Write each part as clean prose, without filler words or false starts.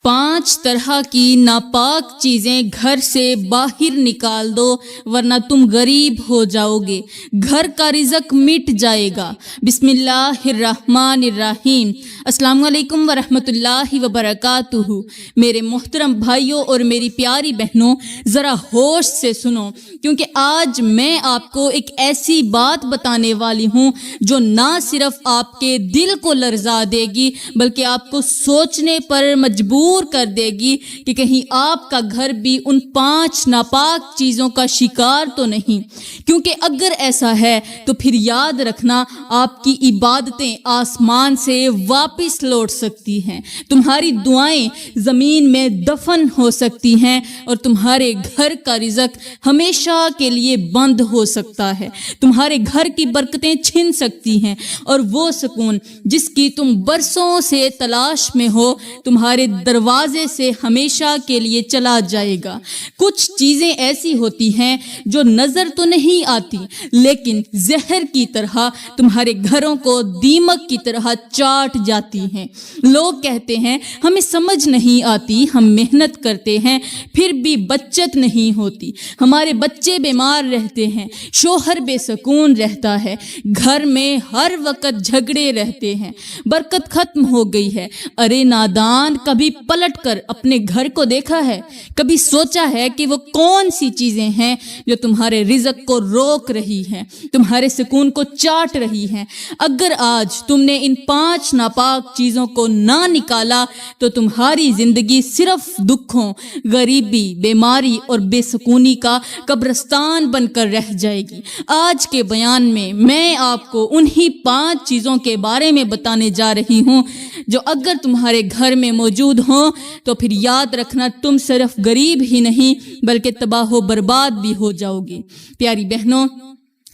5 طرح کی ناپاک چیزیں گھر سے باہر نکال دو ورنہ تم غریب ہو جاؤ گے، گھر کا رزق مٹ جائے گا۔ بسم اللہ الرحمن الرحیم۔ السلام علیکم ورحمۃ اللہ وبرکاتہ۔ میرے محترم بھائیوں اور میری پیاری بہنوں، ذرا ہوش سے سنو، کیونکہ آج میں آپ کو ایک ایسی بات بتانے والی ہوں جو نہ صرف آپ کے دل کو لرزا دے گی بلکہ آپ کو سوچنے پر مجبور کر دے گی کہ کہیں آپ کا گھر بھی ان 5 ناپاک چیزوں کا شکار تو نہیں، کیونکہ اگر ایسا ہے تو پھر یاد رکھنا آپ کی عبادتیں آسمان سے واپس لوٹ سکتی ہیں، تمہاری دعائیں زمین میں دفن ہو سکتی ہیں اور تمہارے گھر کا رزق ہمیشہ کے لیے بند ہو سکتا ہے، تمہارے گھر کی برکتیں چھن سکتی ہیں اور وہ سکون جس کی تم برسوں سے تلاش میں ہو تمہارے دروازے سے ہمیشہ کے لیے چلا جائے گا۔ کچھ چیزیں ایسی ہوتی ہیں جو نظر تو نہیں آتی لیکن زہر کی طرح تمہارے گھروں کو دیمک کی طرح چاٹ جاتی ہیں۔ لوگ کہتے ہیں ہمیں سمجھ نہیں آتی، ہم محنت کرتے ہیں پھر بھی بچت نہیں ہوتی، ہمارے بچے بیمار رہتے ہیں، شوہر بے سکون رہتا ہے، گھر میں ہر وقت جھگڑے رہتے ہیں، برکت ختم ہو گئی ہے۔ ارے نادان، کبھی پلٹ کر اپنے گھر کو دیکھا ہے؟ کبھی سوچا ہے کہ وہ کون سی چیزیں ہیں جو تمہارے رزق کو روک رہی ہیں، تمہارے سکون کو چاٹ رہی ہیں؟ اگر آج تم نے ان 5 ناپاک چیزوں کو نہ نکالا تو تمہاری زندگی صرف دکھوں، غریبی، بیماری اور بے سکونی کا قبرستان بن کر رہ جائے گی۔ آج کے بیان میں آپ کو انہی 5 چیزوں کے بارے میں بتانے جا رہی ہوں جو اگر تمہارے گھر میں موجود ہوں تو پھر یاد رکھنا تم صرف غریب ہی نہیں بلکہ تباہ و برباد بھی ہو جاؤ گی۔ پیاری بہنوں،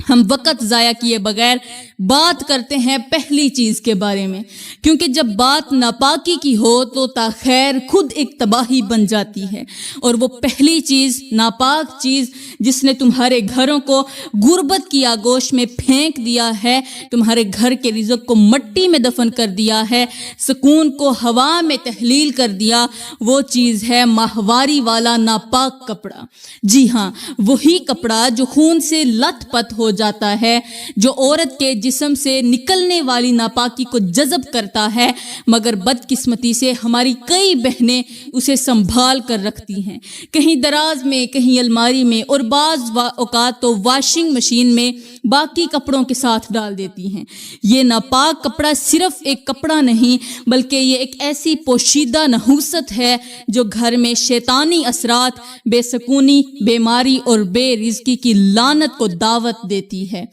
ہم وقت ضائع کیے بغیر بات کرتے ہیں پہلی چیز کے بارے میں، کیونکہ جب بات ناپاکی کی ہو تو تاخیر خود ایک تباہی بن جاتی ہے، اور وہ پہلی چیز، ناپاک چیز جس نے تمہارے گھروں کو غربت کی آغوش میں پھینک دیا ہے، تمہارے گھر کے رزق کو مٹی میں دفن کر دیا ہے، سکون کو ہوا میں تحلیل کر دیا، وہ چیز ہے ماہواری والا ناپاک کپڑا۔ جی ہاں، وہی کپڑا جو خون سے لت پت ہو جاتا ہے، جو عورت کے جسم سے نکلنے والی ناپاکی کو جذب کرتا ہے، مگر بدقسمتی سے ہماری کئی بہنیں اسے سنبھال کر رکھتی ہیں، کہیں دراز میں، کہیں الماری میں، اور بعض اوقات تو واشنگ مشین میں باقی کپڑوں کے ساتھ ڈال دیتی ہیں۔ یہ ناپاک کپڑا صرف ایک کپڑا نہیں بلکہ یہ ایک ایسی پوشیدہ نحوست ہے جو گھر میں شیطانی اثرات، بے سکونی، بیماری اور بے رزقی کی لعنت کو دعوت دیتی ہے۔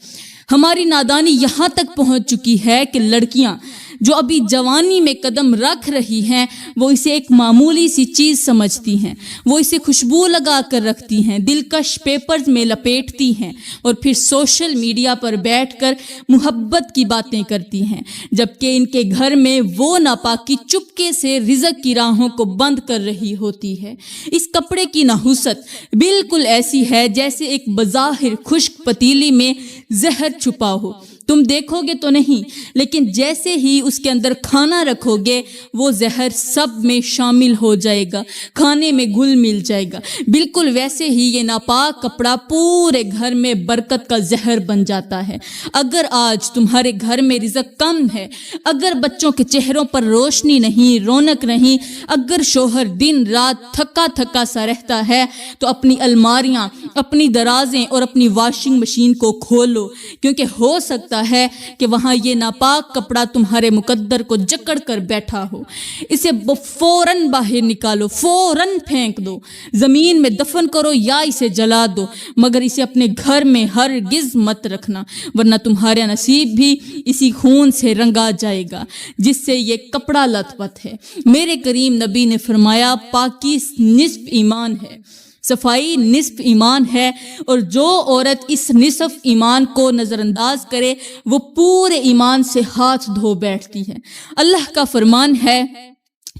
ہماری نادانی یہاں تک پہنچ چکی ہے کہ لڑکیاں جو ابھی جوانی میں قدم رکھ رہی ہیں وہ اسے ایک معمولی سی چیز سمجھتی ہیں، وہ اسے خوشبو لگا کر رکھتی ہیں، دلکش پیپرز میں لپیٹتی ہیں اور پھر سوشل میڈیا پر بیٹھ کر محبت کی باتیں کرتی ہیں، جبکہ ان کے گھر میں وہ ناپاکی چپکے سے رزق کی راہوں کو بند کر رہی ہوتی ہے۔ اس کپڑے کی نحوست بالکل ایسی ہے جیسے ایک بظاہر خشک پتیلی میں زہر چھپا ہو، تم دیکھو گے تو نہیں لیکن جیسے ہی اس کے اندر کھانا رکھو گے وہ زہر سب میں شامل ہو جائے گا، کھانے میں گھل مل جائے گا۔ بالکل ویسے ہی یہ ناپاک کپڑا پورے گھر میں برکت کا زہر بن جاتا ہے۔ اگر آج تمہارے گھر میں رزق کم ہے، اگر بچوں کے چہروں پر روشنی نہیں، رونق نہیں، اگر شوہر دن رات تھکا تھکا سا رہتا ہے تو اپنی الماریاں، اپنی درازیں اور اپنی واشنگ مشین کو کھولو، کیونکہ ہو سکتا ہے کہ وہاں یہ ناپاک کپڑا تمہارے مقدر کو جکڑ کر بیٹھا ہو۔ اسے فوراً باہر نکالو، فوراً پھینک دو، زمین میں دفن کرو یا اسے جلا دو، مگر اسے اپنے گھر میں ہرگز مت رکھنا ورنہ تمہارا نصیب بھی اسی خون سے رنگا جائے گا جس سے یہ کپڑا لت پت ہے۔ میرے کریم نبی نے فرمایا پاکی نصف ایمان ہے، صفائی نصف ایمان ہے، اور جو عورت اس نصف ایمان کو نظر انداز کرے وہ پورے ایمان سے ہاتھ دھو بیٹھتی ہے۔ اللہ کا فرمان ہے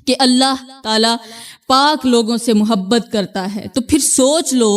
کہ اللہ تعالیٰ پاک لوگوں سے محبت کرتا ہے، تو پھر سوچ لو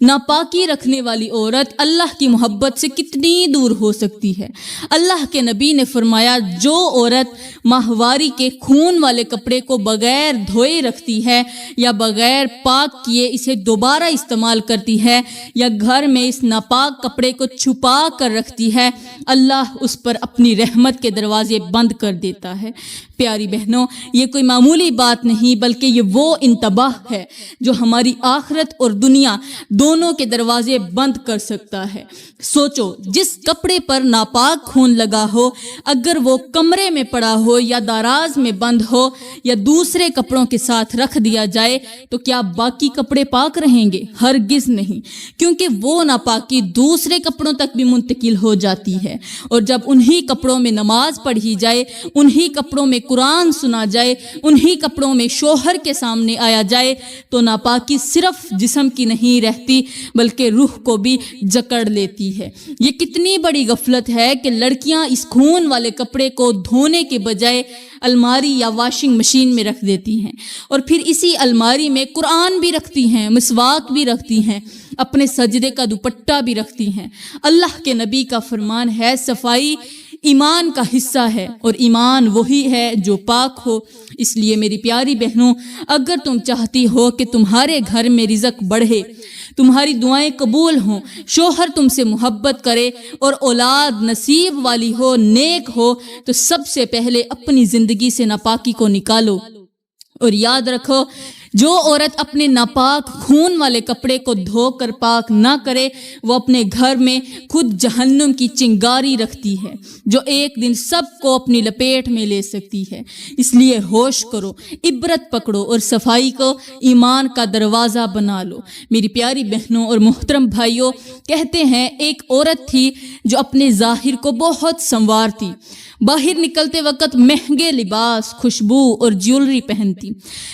ناپاکی رکھنے والی عورت اللہ کی محبت سے کتنی دور ہو سکتی ہے۔ اللہ کے نبی نے فرمایا جو عورت ماہواری کے خون والے کپڑے کو بغیر دھوئے رکھتی ہے یا بغیر پاک کیے اسے دوبارہ استعمال کرتی ہے یا گھر میں اس ناپاک کپڑے کو چھپا کر رکھتی ہے، اللہ اس پر اپنی رحمت کے دروازے بند کر دیتا ہے۔ پیاری بہنوں، یہ کوئی معمولی بات نہیں بلکہ یہ وہ انتباہ ہے جو ہماری آخرت اور دنیا دونوں کے دروازے بند کر سکتا ہے۔ سوچو، جس کپڑے پر ناپاک خون لگا ہو اگر وہ کمرے میں پڑا ہو یا دراز میں بند ہو یا دوسرے کپڑوں کے ساتھ رکھ دیا جائے تو کیا باقی کپڑے پاک رہیں گے؟ ہرگز نہیں، کیونکہ وہ ناپاکی دوسرے کپڑوں تک بھی منتقل ہو جاتی ہے، اور جب انہی کپڑوں میں نماز پڑھی جائے، انہی کپڑوں میں قرآن سنا جائے، انہی کپڑوں میں شوہر کے سامنے آیا جائے تو ناپاکی صرف جسم کی نہیں رہتی بلکہ روح کو بھی جکڑ لیتی ہے۔ یہ کتنی بڑی غفلت ہے کہ لڑکیاں اس خون والے کپڑے کو دھونے کے بجائے الماری یا واشنگ مشین میں رکھ دیتی ہیں، اور پھر اسی الماری میں قرآن بھی رکھتی ہیں، مسواک بھی رکھتی ہیں، اپنے سجدے کا دوپٹہ بھی رکھتی ہیں۔ اللہ کے نبی کا فرمان ہے صفائی ایمان کا حصہ ہے، اور ایمان وہی ہے جو پاک ہو۔ اس لیے میری پیاری بہنوں، اگر تم چاہتی ہو کہ تمہارے گھر میں رزق بڑھے، تمہاری دعائیں قبول ہوں، شوہر تم سے محبت کرے اور اولاد نصیب والی ہو، نیک ہو، تو سب سے پہلے اپنی زندگی سے ناپاکی کو نکالو۔ اور یاد رکھو، جو عورت اپنے ناپاک خون والے کپڑے کو دھو کر پاک نہ کرے وہ اپنے گھر میں خود جہنم کی چنگاری رکھتی ہے جو ایک دن سب کو اپنی لپیٹ میں لے سکتی ہے۔ اس لیے ہوش کرو، عبرت پکڑو اور صفائی کو ایمان کا دروازہ بنا لو۔ میری پیاری بہنوں اور محترم بھائیوں، کہتے ہیں ایک عورت تھی جو اپنے ظاہر کو بہت سنوارتی، باہر نکلتے وقت مہنگے لباس، خوشبو اور جیولری پہنتی،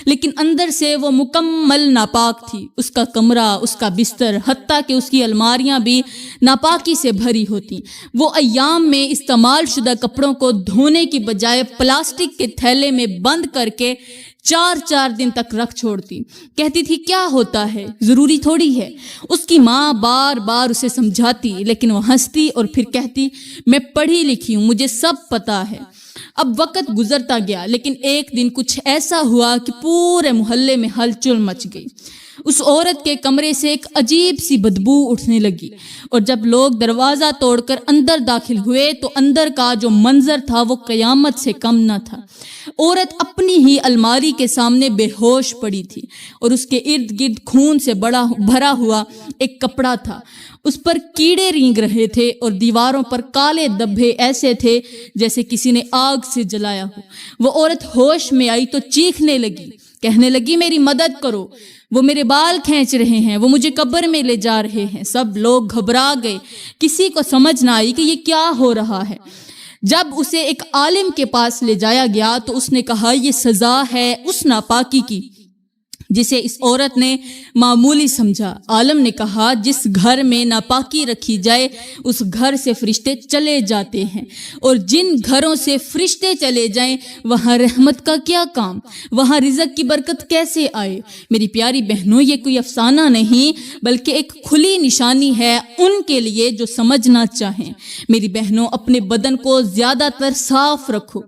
لیکن اندر سے وہ مکمل ناپاک تھی۔ اس کا کمرہ، اس کا بستر، حتیٰ کہ اس کی الماریاں بھی ناپاکی سے بھری ہوتی۔ وہ ایام میں استعمال شدہ کپڑوں کو دھونے کی بجائے پلاسٹک کے تھیلے میں بند کر کے 4 دن تک رکھ چھوڑتی۔ کہتی تھی کیا ہوتا ہے، ضروری تھوڑی ہے۔ اس کی ماں بار بار اسے سمجھاتی لیکن وہ ہنستی اور پھر کہتی میں پڑھی لکھی ہوں، مجھے سب پتا ہے۔ اب وقت گزرتا گیا لیکن ایک دن کچھ ایسا ہوا کہ پورے محلے میں ہلچل مچ گئی۔ اس عورت کے کمرے سے ایک عجیب سی بدبو اٹھنے لگی، اور جب لوگ دروازہ توڑ کر اندر داخل ہوئے تو اندر کا جو منظر تھا وہ قیامت سے کم نہ تھا۔ عورت اپنی ہی الماری کے سامنے بے ہوش پڑی تھی، اور اس کے ارد گرد خون سے بھرا ہوا ایک کپڑا تھا۔ اس پر کیڑے رینگ رہے تھے اور دیواروں پر کالے دھبے ایسے تھے جیسے کسی نے آگ سے جلایا ہو۔ وہ عورت ہوش میں آئی تو چیخنے لگی، کہنے لگی میری مدد کرو، وہ میرے بال کھینچ رہے ہیں، وہ مجھے قبر میں لے جا رہے ہیں۔ سب لوگ گھبرا گئے، کسی کو سمجھ نہ آئی کہ یہ کیا ہو رہا ہے۔ جب اسے ایک عالم کے پاس لے جایا گیا تو اس نے کہا یہ سزا ہے اس ناپاکی کی جسے اس عورت نے معمولی سمجھا۔ عالم نے کہا جس گھر میں ناپاکی رکھی جائے اس گھر سے فرشتے چلے جاتے ہیں، اور جن گھروں سے فرشتے چلے جائیں وہاں رحمت کا کیا کام، وہاں رزق کی برکت کیسے آئے۔ میری پیاری بہنوں، یہ کوئی افسانہ نہیں بلکہ ایک کھلی نشانی ہے ان کے لیے جو سمجھنا چاہیں۔ میری بہنوں، اپنے بدن کو زیادہ تر صاف رکھو۔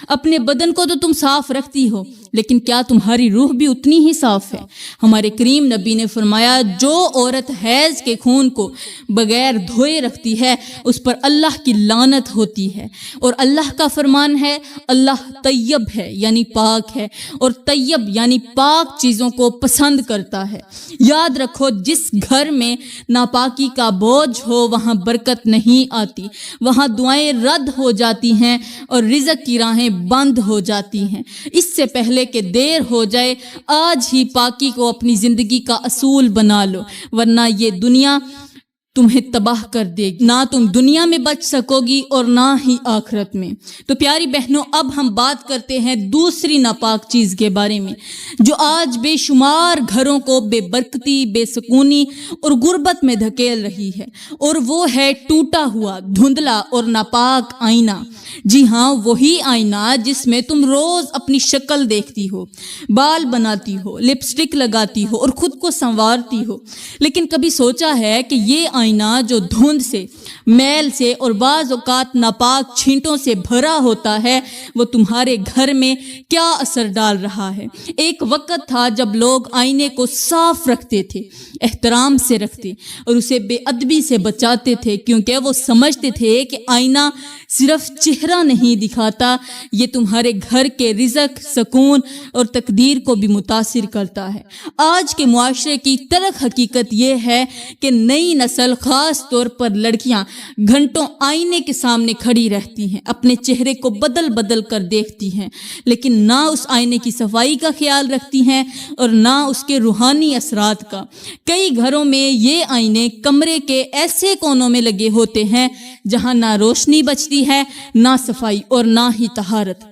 اپنے بدن کو تو تم صاف رکھتی ہو، لیکن کیا تمہاری روح بھی اتنی ہی صاف ہے؟ ہمارے کریم نبی نے فرمایا جو عورت حیض کے خون کو بغیر دھوئے رکھتی ہے اس پر اللہ کی لعنت ہوتی ہے، اور اللہ کا فرمان ہے اللہ طیب ہے یعنی پاک ہے، اور طیب یعنی پاک چیزوں کو پسند کرتا ہے۔ یاد رکھو جس گھر میں ناپاکی کا بوجھ ہو وہاں برکت نہیں آتی، وہاں دعائیں رد ہو جاتی ہیں اور رزق کی راہیں بند ہو جاتی ہیں۔ اس سے پہلے کہ دیر ہو جائے آج ہی پاکی کو اپنی زندگی کا اصول بنا لو، ورنہ یہ دنیا تمہیں تباہ کر دے گی، نہ تم دنیا میں بچ سکو گی اور نہ ہی آخرت میں۔ تو پیاری بہنوں، اب ہم بات کرتے ہیں دوسری ناپاک چیز کے بارے میں جو آج بے شمار گھروں کو بے برکتی، بے سکونی اور غربت میں دھکیل رہی ہے، اور وہ ہے ٹوٹا ہوا، دھندلا اور ناپاک آئینہ۔ جی ہاں، وہی آئینہ جس میں تم روز اپنی شکل دیکھتی ہو، بال بناتی ہو، لپسٹک لگاتی ہو اور خود کو سنوارتی ہو، لیکن کبھی سوچا ہے کہ یہ آئینہ جو دھند سے، میل سے اور بعض اوقات ناپاک چھینٹوں سے بھرا ہوتا ہے، وہ تمہارے گھر میں کیا اثر ڈال رہا ہے؟ ایک وقت تھا جب لوگ آئینے کو صاف رکھتے تھے، احترام سے رکھتے اور اسے بے ادبی سے بچاتے تھے، کیونکہ وہ سمجھتے تھے کہ آئینہ صرف چہرہ نہیں دکھاتا، یہ تمہارے گھر کے رزق، سکون اور تقدیر کو بھی متاثر کرتا ہے۔ آج کے معاشرے کی تلخ حقیقت یہ ہے کہ نئی نسل، خاص طور پر لڑکیاں، گھنٹوں آئینے کے سامنے کھڑی رہتی ہیں، اپنے چہرے کو بدل بدل کر دیکھتی ہیں، لیکن نہ اس آئینے کی صفائی کا خیال رکھتی ہیں اور نہ اس کے روحانی اثرات کا۔ کئی گھروں میں یہ آئینے کمرے کے ایسے کونوں میں لگے ہوتے ہیں جہاں نہ روشنی بچتی ہے، نہ صفائی اور نہ ہی طہارت۔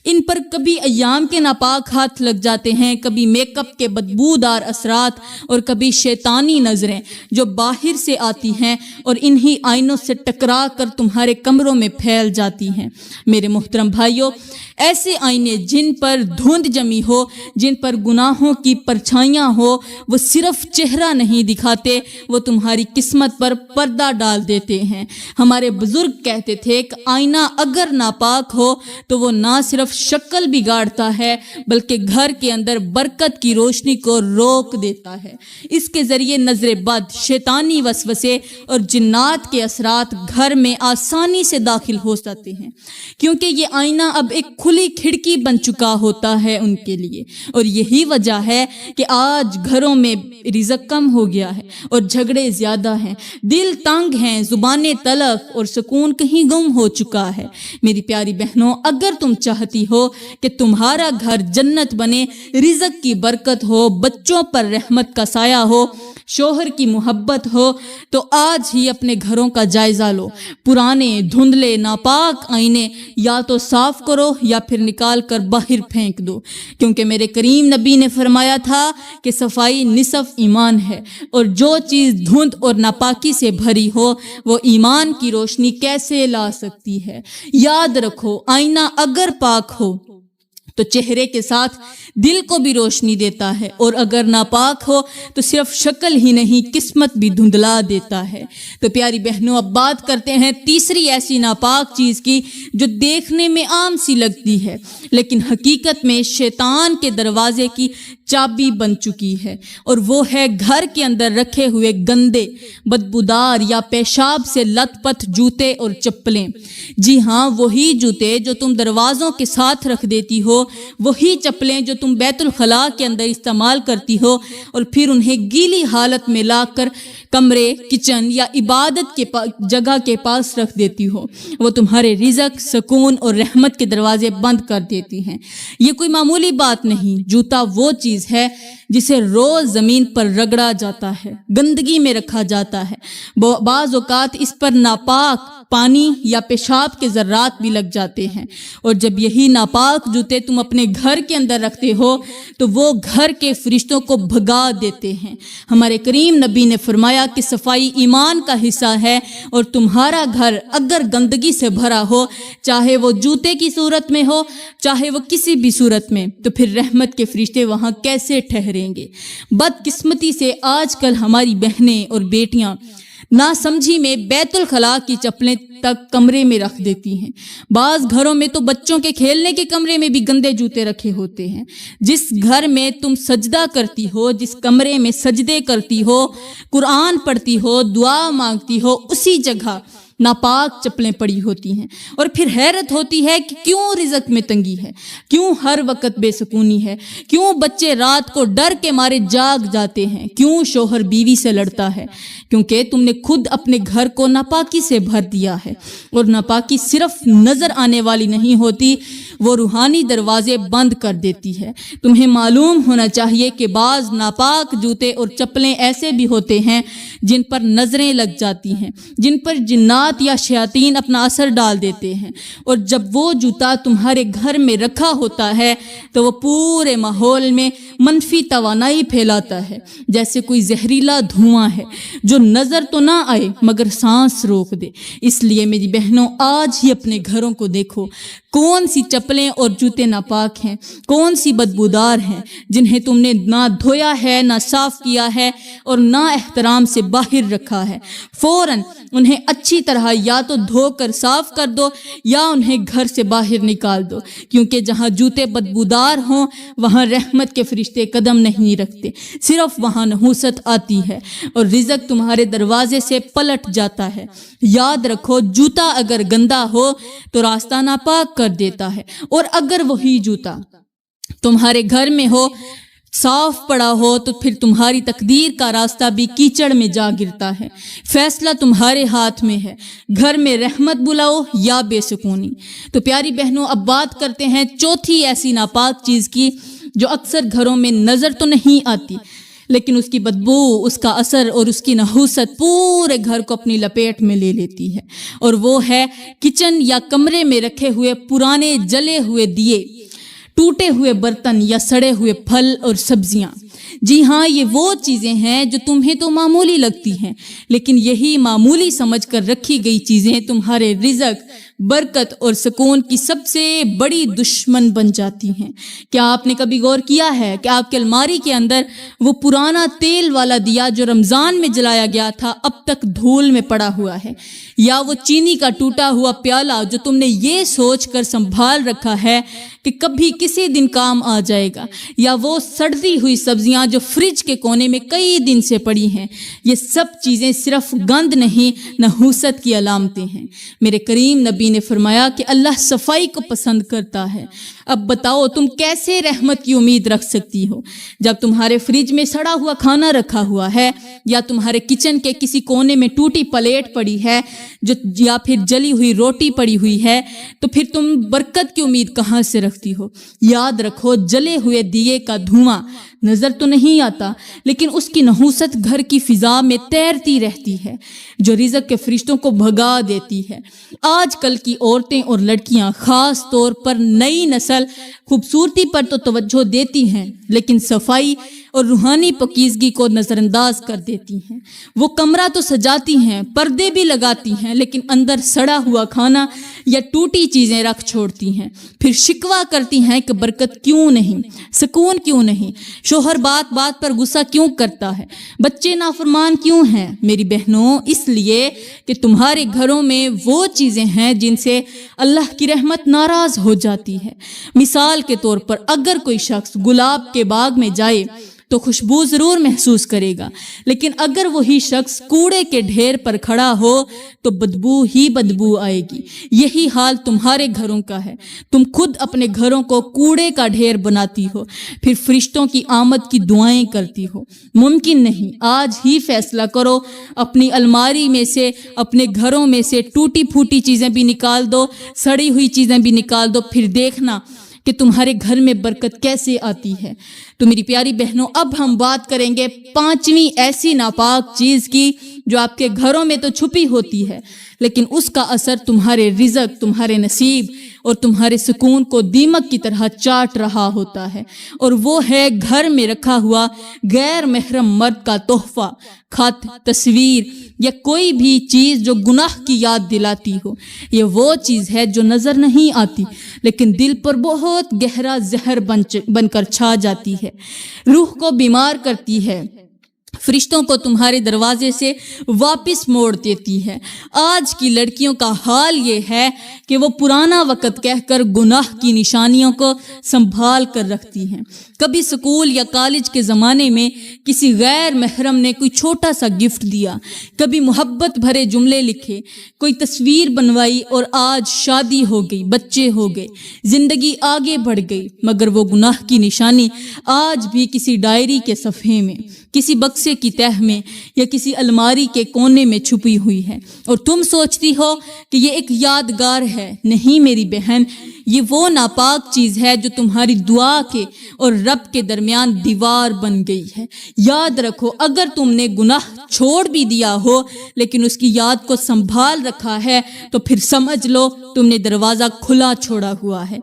ان پر کبھی ایام کے ناپاک ہاتھ لگ جاتے ہیں، کبھی میک اپ کے بدبودار اثرات اور کبھی شیطانی نظریں جو باہر سے آتی ہیں اور انہی آئینوں سے ٹکرا کر تمہارے کمروں میں پھیل جاتی ہیں۔ میرے محترم بھائیوں، ایسے آئینے جن پر دھند جمی ہو، جن پر گناہوں کی پرچھائیاں ہو، وہ صرف چہرہ نہیں دکھاتے، وہ تمہاری قسمت پر پردہ ڈال دیتے ہیں۔ ہمارے بزرگ کہتے تھے کہ آئینہ اگر ناپاک ہو تو وہ نہ صرف شکل بگاڑتا ہے بلکہ گھر کے اندر برکت کی روشنی کو روک دیتا ہے۔ اس کے ذریعے نظر بد، شیطانی وسوسے اور جنات کے اثرات گھر میں آسانی سے داخل ہو سکتے ہیں، کیونکہ یہ آئینہ اب ایک کھلی کھڑکی بن چکا ہوتا ہے ان کے لیے۔ اور یہی وجہ ہے کہ آج گھروں میں رزق کم ہو گیا ہے اور جھگڑے زیادہ ہیں، دل تنگ ہیں، زبانیں تلخ اور سکون کہیں گم ہو چکا ہے۔ میری پیاری بہنوں، اگر تم چاہتی ہو کہ تمہارا گھر جنت بنے، رزق کی برکت ہو، بچوں پر رحمت کا سایہ ہو، شوہر کی محبت ہو، تو آج ہی اپنے گھروں کا جائزہ لو۔ پرانے دھندلے ناپاک آئینے یا تو صاف کرو یا پھر نکال کر باہر پھینک دو، کیونکہ میرے کریم نبی نے فرمایا تھا کہ صفائی نصف ایمان ہے، اور جو چیز دھند اور ناپاکی سے بھری ہو وہ ایمان کی روشنی کیسے لا سکتی ہے؟ یاد رکھو، آئینہ اگر پاک ہو تو چہرے کے ساتھ دل کو بھی روشنی دیتا ہے، اور اگر ناپاک ہو تو صرف شکل ہی نہیں، قسمت بھی دھندلا دیتا ہے۔ تو پیاری بہنوں، اب بات کرتے ہیں تیسری ایسی ناپاک چیز کی جو دیکھنے میں عام سی لگتی ہے لیکن حقیقت میں شیطان کے دروازے کی چابی بن چکی ہے، اور وہ ہے گھر کے اندر رکھے ہوئے گندے، بدبودار یا پیشاب سے لت پت جوتے اور چپلیں۔ جی ہاں، وہی جوتے جو تم دروازوں کے ساتھ رکھ دیتی ہو، وہی چپلیں جو تم بیت الخلاء کے اندر استعمال کرتی ہو اور پھر انہیں گیلی حالت میں لا کر کمرے، کچن یا عبادت کے جگہ کے پاس رکھ دیتی ہو، وہ تمہارے رزق، سکون اور رحمت کے دروازے بند کر دیتی ہیں۔ یہ کوئی معمولی بات نہیں، جوتا وہ چیز ہے جسے روز زمین پر رگڑا جاتا ہے، گندگی میں رکھا جاتا ہے، بعض اوقات اس پر ناپاک پانی یا پیشاب کے ذرات بھی لگ جاتے ہیں، اور جب یہی ناپاک جوتے تم اپنے گھر کے اندر رکھتے ہو تو وہ گھر کے فرشتوں کو بھگا دیتے ہیں۔ ہمارے کریم نبی نے فرمایا کہ صفائی ایمان کا حصہ ہے، اور تمہارا گھر اگر گندگی سے بھرا ہو، چاہے وہ جوتے کی صورت میں ہو، چاہے وہ کسی بھی صورت میں، تو پھر رحمت کے فرشتے وہاں کیسے ٹھہریں گے؟ بدقسمتی سے آج کل ہماری بہنیں اور بیٹیاں ناسمجھی میں بیت الخلاء کی چپلیں تک کمرے میں رکھ دیتی ہیں۔ بعض گھروں میں تو بچوں کے کھیلنے کے کمرے میں بھی گندے جوتے رکھے ہوتے ہیں۔ جس گھر میں تم سجدہ کرتی ہو، جس کمرے میں سجدے کرتی ہو، قرآن پڑھتی ہو، دعا مانگتی ہو، اسی جگہ ناپاک چپلیں پڑی ہوتی ہیں، اور پھر حیرت ہوتی ہے کہ کیوں رزق میں تنگی ہے، کیوں ہر وقت بے سکونی ہے، کیوں بچے رات کو ڈر کے مارے جاگ جاتے ہیں، کیوں شوہر بیوی سے لڑتا ہے، کیونکہ تم نے خود اپنے گھر کو ناپاکی سے بھر دیا ہے۔ اور ناپاکی صرف نظر آنے والی نہیں ہوتی، وہ روحانی دروازے بند کر دیتی ہے۔ تمہیں معلوم ہونا چاہیے کہ بعض ناپاک جوتے اور چپلیں ایسے بھی ہوتے ہیں جن پر نظریں لگ جاتی ہیں، جن پر جنات یا شیاطین اپنا اثر ڈال دیتے ہیں، اور جب وہ جوتا تمہارے گھر میں رکھا ہوتا ہے تو وہ پورے ماحول میں منفی توانائی پھیلاتا ہے، جیسے کوئی زہریلا دھواں ہے جو نظر تو نہ آئے مگر سانس روک دے۔ اس لیے میری بہنوں، آج ہی اپنے گھروں کو دیکھو، کون سی چپلیں اور جوتے ناپاک ہیں، کون سی بدبودار ہیں جنہیں تم نے نہ دھویا ہے، نہ صاف کیا ہے، اور نہ احترام سے باہر رکھا ہے۔ فوراً انہیں اچھی طرح یا تو دھو کر صاف کر دو یا انہیں گھر سے باہر نکال دو، کیونکہ جہاں جوتے بدبودار ہوں وہاں رحمت کے فرشتے قدم نہیں رکھتے، صرف وہاں نحوست آتی ہے اور رزق تمہارے دروازے سے پلٹ جاتا ہے۔ یاد رکھو، جوتا اگر گندا ہو تو راستہ ناپاک کر دیتا ہے، اور اگر وہی جوتا تمہارے گھر میں ہو، صاف پڑا ہو، تو پھر تمہاری تقدیر کا راستہ بھی کیچڑ میں جا گرتا ہے۔ فیصلہ تمہارے ہاتھ میں ہے، گھر میں رحمت بلاؤ یا بے سکونی۔ تو پیاری بہنوں، اب بات کرتے ہیں چوتھی ایسی ناپاک چیز کی جو اکثر گھروں میں نظر تو نہیں آتی، لیکن اس کی بدبو، اس کا اثر اور اس کی نحوست پورے گھر کو اپنی لپیٹ میں لے لیتی ہے، اور وہ ہے کچن یا کمرے میں رکھے ہوئے پرانے جلے ہوئے دیے، ٹوٹے ہوئے برتن یا سڑے ہوئے پھل اور سبزیاں۔ جی ہاں، یہ وہ چیزیں ہیں جو تمہیں تو معمولی لگتی ہیں، لیکن یہی معمولی سمجھ کر رکھی گئی چیزیں تمہارے رزق، برکت اور سکون کی سب سے بڑی دشمن بن جاتی ہیں۔ کیا آپ نے کبھی غور کیا ہے کہ آپ کے الماری کے اندر وہ پرانا تیل والا دیا جو رمضان میں جلایا گیا تھا اب تک دھول میں پڑا ہوا ہے، یا وہ چینی کا ٹوٹا ہوا پیالہ جو تم نے یہ سوچ کر سنبھال رکھا ہے کہ کبھی کسی دن کام آ جائے گا، یا وہ سڑتی ہوئی سبزیاں جو فریج کے کونے میں کئی دن سے پڑی ہیں۔ یہ سب چیزیں صرف گند نہیں، نحوست کی علامتیں ہیں۔ میرے کریم نبی نے فرمایا کہ اللہ صفائی کو پسند کرتا ہے۔ اب بتاؤ، تم کیسے رحمت کی امید رکھ سکتی ہو جب تمہارے فریج میں سڑا ہوا کھانا رکھا ہوا ہے، یا تمہارے کچن کے کسی کونے میں ٹوٹی پلیٹ پڑی ہے یا پھر جلی ہوئی روٹی پڑی ہوئی ہے؟ تو پھر تم برکت کی امید کہاں سے رکھتی ہو؟ یاد رکھو، جلے ہوئے دیے کا دھواں نظر تو نہیں آتا، لیکن اس کی نحوست گھر کی فضا میں تیرتی رہتی ہے، جو رزق کے فرشتوں کو بھگا دیتی ہے۔ آج کل کی عورتیں اور لڑکیاں، خاص طور پر نئی نسل، خوبصورتی پر تو توجہ دیتی ہیں لیکن صفائی اور روحانی پاکیزگی کو نظر انداز کر دیتی ہیں۔ وہ کمرہ تو سجاتی ہیں، پردے بھی لگاتی ہیں، لیکن اندر سڑا ہوا کھانا یا ٹوٹی چیزیں رکھ چھوڑتی ہیں۔ پھر شکوہ کرتی ہیں کہ برکت کیوں نہیں، سکون کیوں نہیں، شوہر بات بات پر غصہ کیوں کرتا ہے، بچے نافرمان کیوں ہیں۔ میری بہنوں، اس لیے کہ تمہارے گھروں میں وہ چیزیں ہیں جن سے اللہ کی رحمت ناراض ہو جاتی ہے۔ مثال کے طور پر، اگر کوئی شخص گلاب کے باغ میں جائے تو خوشبو ضرور محسوس کرے گا، لیکن اگر وہی شخص کوڑے کے ڈھیر پر کھڑا ہو تو بدبو ہی بدبو آئے گی۔ یہی حال تمہارے گھروں کا ہے۔ تم خود اپنے گھروں کو کوڑے کا ڈھیر بناتی ہو، پھر فرشتوں کی آمد کی دعائیں کرتی ہو۔ ممکن نہیں۔ آج ہی فیصلہ کرو، اپنی الماری میں سے، اپنے گھروں میں سے ٹوٹی پھوٹی چیزیں بھی نکال دو، سڑی ہوئی چیزیں بھی نکال دو، پھر دیکھنا کہ تمہارے گھر میں برکت کیسے آتی ہے۔ تو میری پیاری بہنوں، اب ہم بات کریں گے پانچویں ایسی ناپاک چیز کی جو آپ کے گھروں میں تو چھپی ہوتی ہے، لیکن اس کا اثر تمہارے رزق، تمہارے نصیب اور تمہارے سکون کو دیمک کی طرح چاٹ رہا ہوتا ہے، اور وہ ہے گھر میں رکھا ہوا غیر محرم مرد کا تحفہ، خط، تصویر یا کوئی بھی چیز جو گناہ کی یاد دلاتی ہو۔ یہ وہ چیز ہے جو نظر نہیں آتی لیکن دل پر بہت گہرا زہر بن کر چھا جاتی ہے، روح کو بیمار کرتی ہے، فرشتوں کو تمہارے دروازے سے واپس موڑ دیتی ہے۔ آج کی لڑکیوں کا حال یہ ہے کہ وہ پرانا وقت کہہ کر گناہ کی نشانیوں کو سنبھال کر رکھتی ہیں۔ کبھی اسکول یا کالج کے زمانے میں کسی غیر محرم نے کوئی چھوٹا سا گفٹ دیا، کبھی محبت بھرے جملے لکھے، کوئی تصویر بنوائی، اور آج شادی ہو گئی، بچے ہو گئے، زندگی آگے بڑھ گئی، مگر وہ گناہ کی نشانی آج بھی کسی ڈائری کے صفحے میں، کسی بکسے کی تہہ میں یا کسی الماری کے کونے میں چھپی ہوئی ہے، اور تم سوچتی ہو کہ یہ ایک یادگار ہے۔ نہیں میری بہن، یہ وہ ناپاک چیز ہے جو تمہاری دعا کے اور رب کے درمیان دیوار بن گئی ہے۔ یاد رکھو، اگر تم نے گناہ چھوڑ بھی دیا ہو لیکن اس کی یاد کو سنبھال رکھا ہے تو پھر سمجھ لو تم نے دروازہ کھلا چھوڑا ہوا ہے۔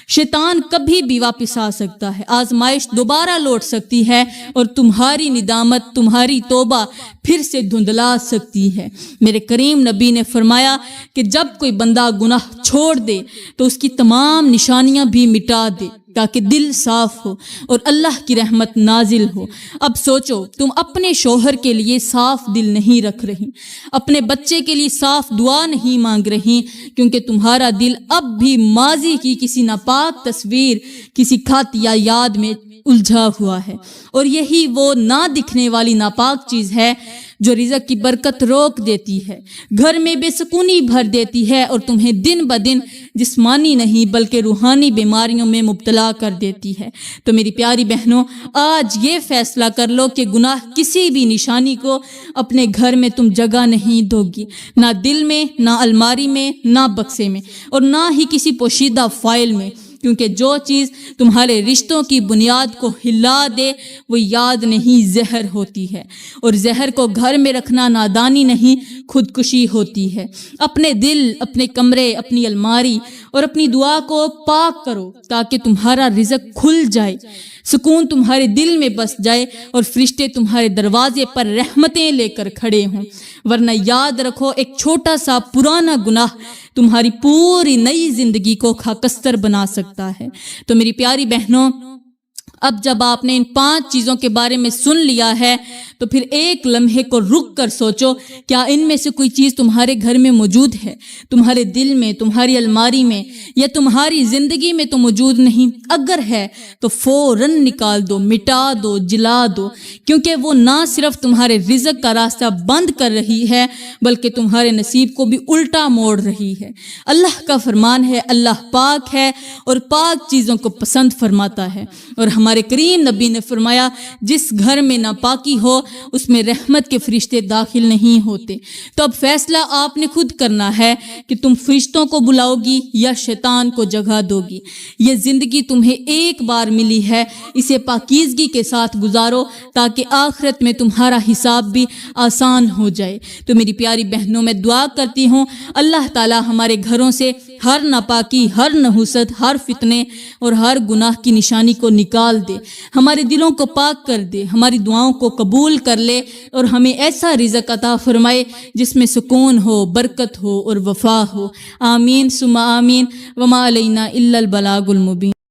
شیطان کبھی بھی واپس آ سکتا ہے، آزمائش دوبارہ لوٹ سکتی ہے، اور تمہاری ندامت، تمہاری توبہ پھر سے دھندلا سکتی ہے۔ میرے کریم نبی نے فرمایا کہ جب کوئی بندہ گناہ چھوڑ دے تو اس کی تمام نشانیاں بھی مٹا دے تاکہ دل صاف ہو اور اللہ کی رحمت نازل ہو۔ اب سوچو، تم اپنے شوہر کے لیے صاف دل نہیں رکھ رہی، اپنے بچے کے لیے صاف دعا نہیں مانگ رہی، کیونکہ تمہارا دل اب بھی ماضی کی کسی ناپاک تصویر، کسی خط یا یاد میں الجھا ہوا ہے، اور یہی وہ نہ دکھنے والی ناپاک چیز ہے جو رزق کی برکت روک دیتی ہے، گھر میں بے سکونی بھر دیتی ہے، اور تمہیں دن بدن جسمانی نہیں بلکہ روحانی بیماریوں میں مبتلا کر دیتی ہے۔ تو میری پیاری بہنوں، آج یہ فیصلہ کر لو کہ گناہ کسی بھی نشانی کو اپنے گھر میں تم جگہ نہیں دو گی، نہ دل میں، نہ الماری میں، نہ بکسے میں، اور نہ ہی کسی پوشیدہ فائل میں، کیونکہ جو چیز تمہارے رشتوں کی بنیاد کو ہلا دے وہ یاد نہیں، زہر ہوتی ہے، اور زہر کو گھر میں رکھنا نادانی نہیں، خودکشی ہوتی ہے۔ اپنے دل، اپنے کمرے، اپنی الماری اور اپنی دعا کو پاک کرو تاکہ تمہارا رزق کھل جائے، سکون تمہارے دل میں بس جائے، اور فرشتے تمہارے دروازے پر رحمتیں لے کر کھڑے ہوں۔ ورنہ یاد رکھو، ایک چھوٹا سا پرانا گناہ تمہاری پوری نئی زندگی کو خاکستر بنا سکتا ہے۔ تو میری پیاری بہنوں، اب جب آپ نے ان 5 چیزوں کے بارے میں سن لیا ہے تو پھر ایک لمحے کو رک کر سوچو، کیا ان میں سے کوئی چیز تمہارے گھر میں موجود ہے، تمہارے دل میں، تمہاری الماری میں، یا تمہاری زندگی میں تو موجود نہیں؟ اگر ہے تو فوراً نکال دو، مٹا دو، جلا دو، کیونکہ وہ نہ صرف تمہارے رزق کا راستہ بند کر رہی ہے بلکہ تمہارے نصیب کو بھی الٹا موڑ رہی ہے۔ اللہ کا فرمان ہے، اللہ پاک ہے اور پاک چیزوں کو پسند فرماتا ہے، اور ہمارے کریم نبی نے فرمایا، جس گھر میں ناپاکی ہو اس میں رحمت کے فرشتے داخل نہیں ہوتے۔ تو اب فیصلہ آپ نے خود کرنا ہے کہ تم فرشتوں کو بلاؤ گی یا شیطان کو جگہ دو گی۔ یہ زندگی تمہیں ایک بار ملی ہے، اسے پاکیزگی کے ساتھ گزارو تاکہ آخرت میں تمہارا حساب بھی آسان ہو جائے۔ تو میری پیاری بہنوں، میں دعا کرتی ہوں اللہ تعالی ہمارے گھروں سے ہر ناپاکی، ہر نحوست، ہر فتنے اور ہر گناہ کی نشانی کو نکال دے، ہمارے دلوں کو پاک کر دے، ہماری دعاؤں کو قبول کر لے، اور ہمیں ایسا رزق عطا فرمائے جس میں سکون ہو، برکت ہو اور وفا ہو۔ آمین ثم آمین، وما علینا الا البلاغ المبین۔